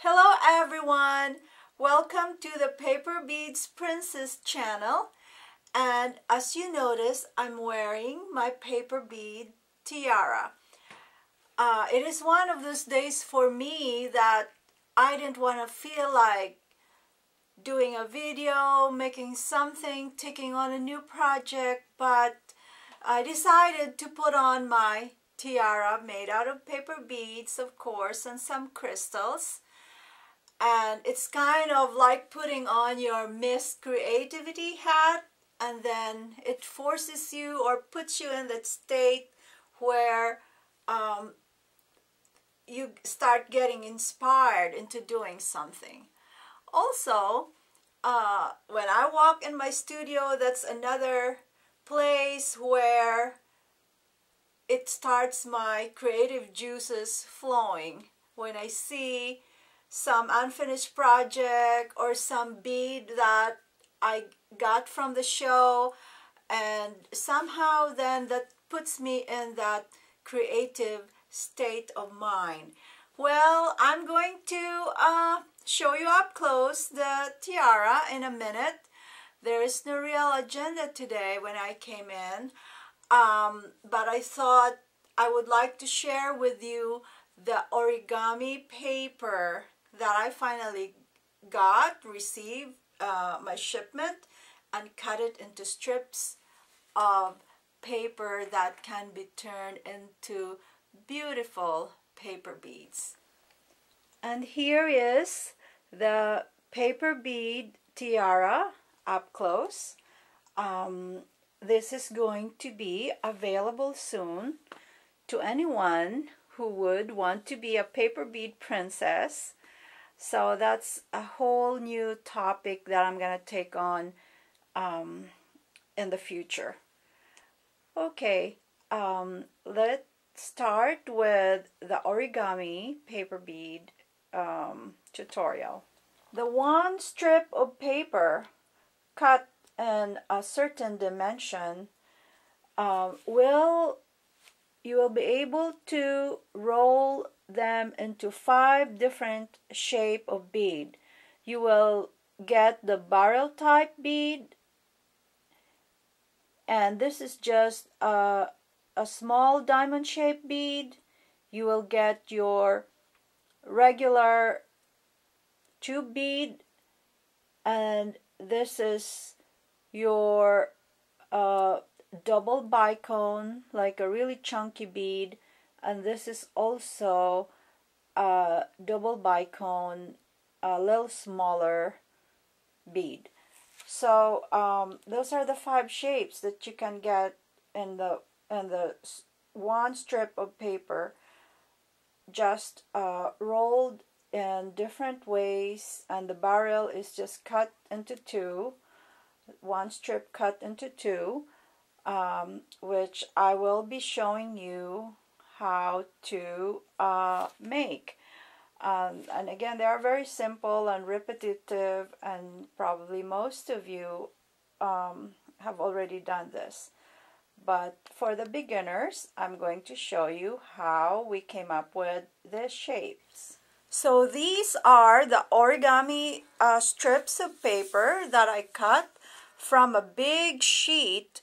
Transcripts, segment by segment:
Hello everyone! Welcome to the Paper Beads Princess channel, and as you notice, I'm wearing my paper bead tiara. It is one of those days for me that I didn't want to feel like doing a video, making something, taking on a new project, but I decided to put on my tiara made out of paper beads, of course, and some crystals. And it's kind of like putting on your Miss Creativity hat, and then it forces you or puts you in that state where you start getting inspired into doing something. Also, when I walk in my studio, that's another place where it starts my creative juices flowing. When I see some unfinished project or some bead that I got from the show, and somehow then that puts me in that creative state of mind. Well, I'm going to show you up close the tiara in a minute. There is no real agenda today when I came in, but I thought I would like to share with you the origami paper that I finally received my shipment, and cut it into strips of paper that can be turned into beautiful paper beads. And here is the paper bead tiara up close. This is going to be available soon to anyone who would want to be a paper bead princess. So that's a whole new topic that I'm going to take on in the future. Okay, let's start with the origami paper bead tutorial. The one strip of paper cut in a certain dimension you will be able to roll them into 5 different shape of bead. You will get the barrel type bead, and this is just a small diamond shaped bead. You will get your regular tube bead, and this is your double bicone, like a really chunky bead, and this is also a double bicone, a little smaller bead. So those are the 5 shapes that you can get in the one strip of paper, just rolled in different ways, and the barrel is just cut into 2, one strip cut into 2. Which I will be showing you how to make. And again, they are very simple and repetitive, and probably most of you have already done this. But for the beginners, I'm going to show you how we came up with the shapes. So these are the origami strips of paper that I cut from a big sheet.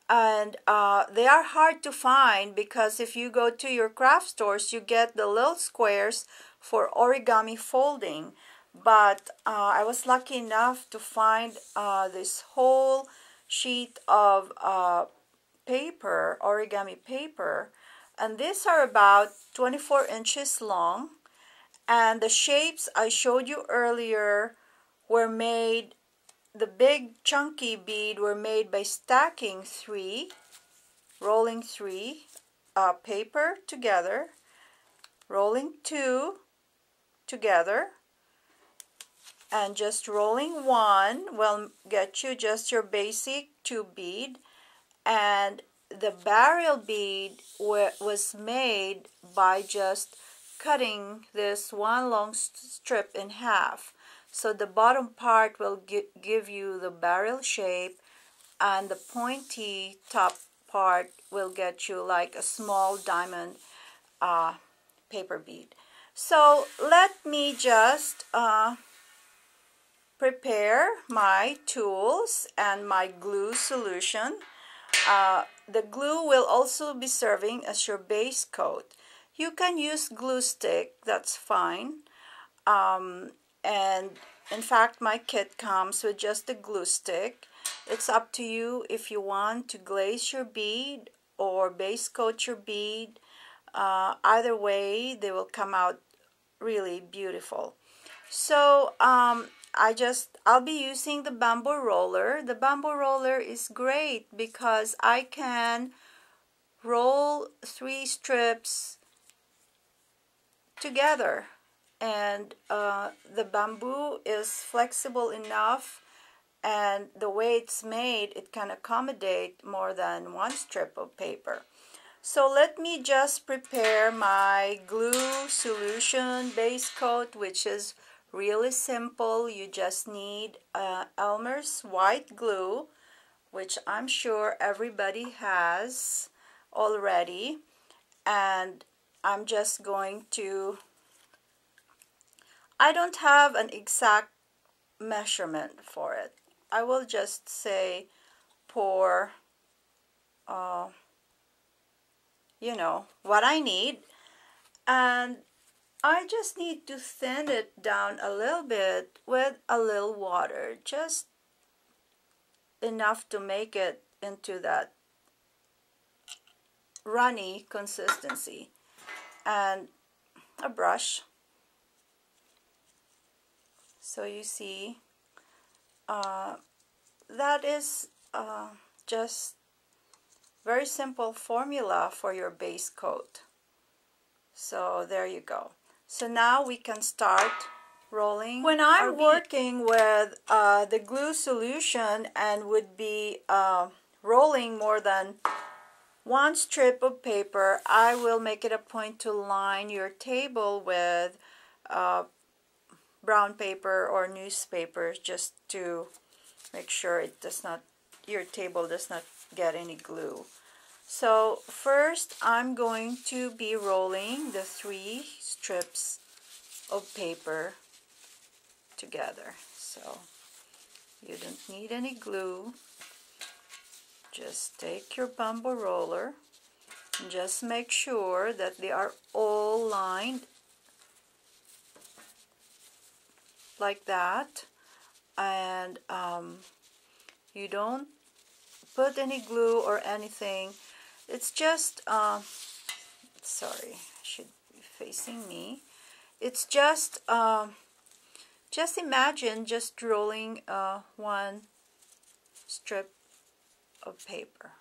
And they are hard to find, because if you go to your craft stores, you get the little squares for origami folding. But I was lucky enough to find this whole sheet of paper, origami paper, and these are about 24 inches long. And the shapes I showed you earlier were made, the big chunky bead were made by stacking 3, rolling 3 paper together, rolling 2 together, and just rolling 1 will get you just your basic tube bead. And the barrel bead was made by just cutting this one long strip in half. So the bottom part will give you the barrel shape, and the pointy top part will get you like a small diamond paper bead. So let me just prepare my tools and my glue solution. The glue will also be serving as your base coat. You can use glue stick, that's fine. And in fact, my kit comes with just a glue stick. It's up to you if you want to glaze your bead or base coat your bead. Either way, they will come out really beautiful. So I'll be using the bamboo roller. The bamboo roller is great because I can roll 3 strips together, and the bamboo is flexible enough, and the way it's made, it can accommodate more than 1 strip of paper. So let me just prepare my glue solution base coat, which is really simple. You just need Elmer's white glue, which I'm sure everybody has already. And I'm just going to, I don't have an exact measurement for it. I will just say pour, you know, what I need. And I just need to thin it down a little bit with a little water, just enough to make it into that runny consistency. And a brush. So you see, that is just very simple formula for your base coat. So there you go. So now we can start rolling. When I'm working with the glue solution and would be rolling more than 1 strip of paper, I will make it a point to line your table with brown paper or newspaper, just to make sure it does not, your table does not get any glue. So first I'm going to be rolling the 3 strips of paper together. So you don't need any glue. Just take your bamboo roller and just make sure that they are all lined like that, and you don't put any glue or anything. It's just sorry, I should be facing me. It's just imagine just rolling 1 strip of paper.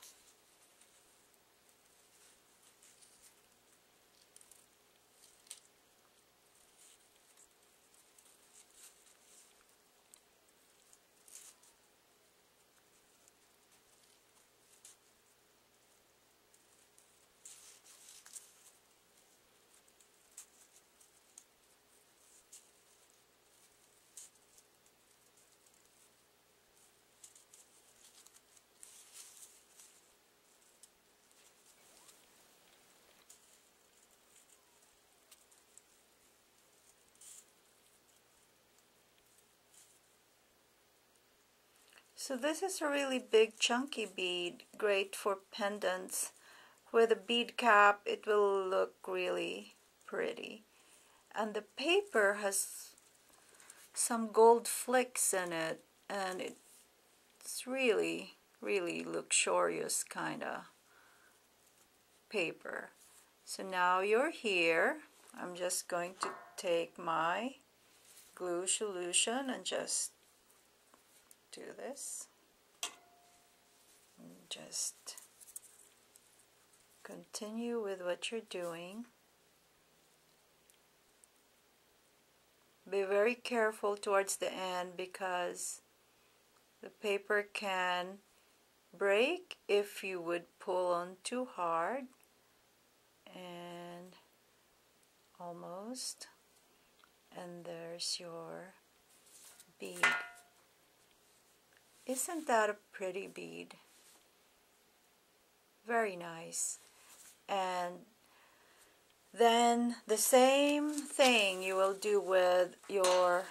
So this is a really big chunky bead, great for pendants. With a bead cap, it will look really pretty. And the paper has some gold flecks in it, and it's really, really luxurious kind of paper. So now you're here. I'm just going to take my glue solution and just do this. And just continue with what you're doing. Be very careful towards the end because the paper can break if you would pull on too hard. And almost. And there's your bead. Isn't that a pretty bead? Very nice. And Then the same thing you will do with your,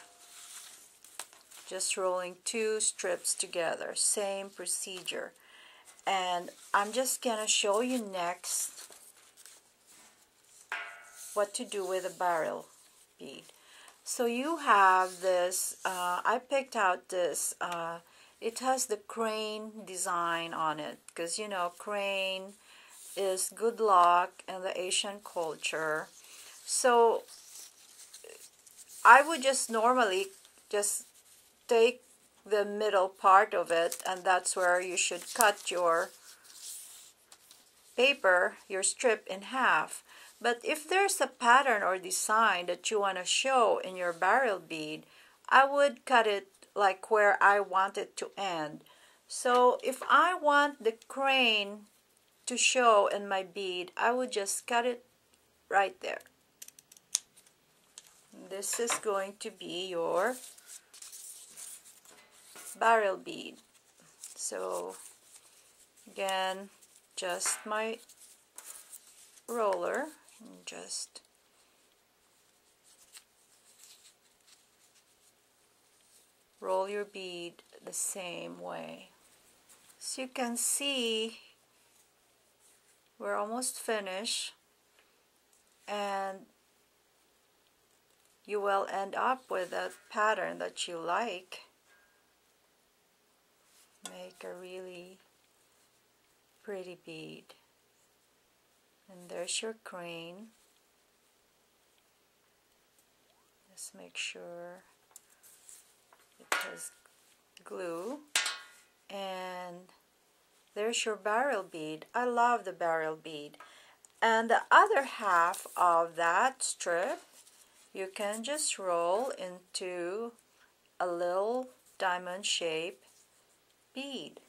just rolling 2 strips together, same procedure. And I'm just gonna show you next what to do with a barrel bead. So you have this, I picked out this, it has the crane design on it, because you know crane is good luck in the Asian culture. So I would just normally just take the middle part of it, and that's where you should cut your paper, your strip, in half. But if there's a pattern or design that you want to show in your barrel bead, I would cut it like where I want it to end. So if I want the crane to show in my bead, I would just cut it right there. This is going to be your barrel bead. So again, just my roller, and just roll your bead the same way. So you can see we're almost finished, and you will end up with a pattern that you like. Make a really pretty bead. And there's your crane. Just make sure it has glue. And there's your barrel bead. I love the barrel bead. And the other half of that strip, you can just roll into a little diamond shape bead.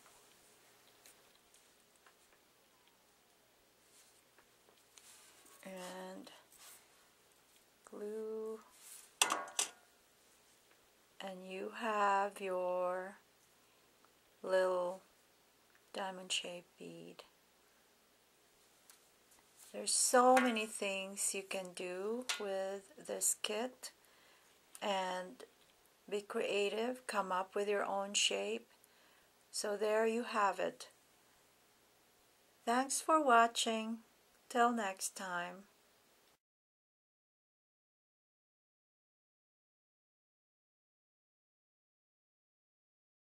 And glue, and you have your little diamond shaped bead. There's so many things you can do with this kit, and be creative, come up with your own shape. So there you have it. Thanks for watching. Till next time.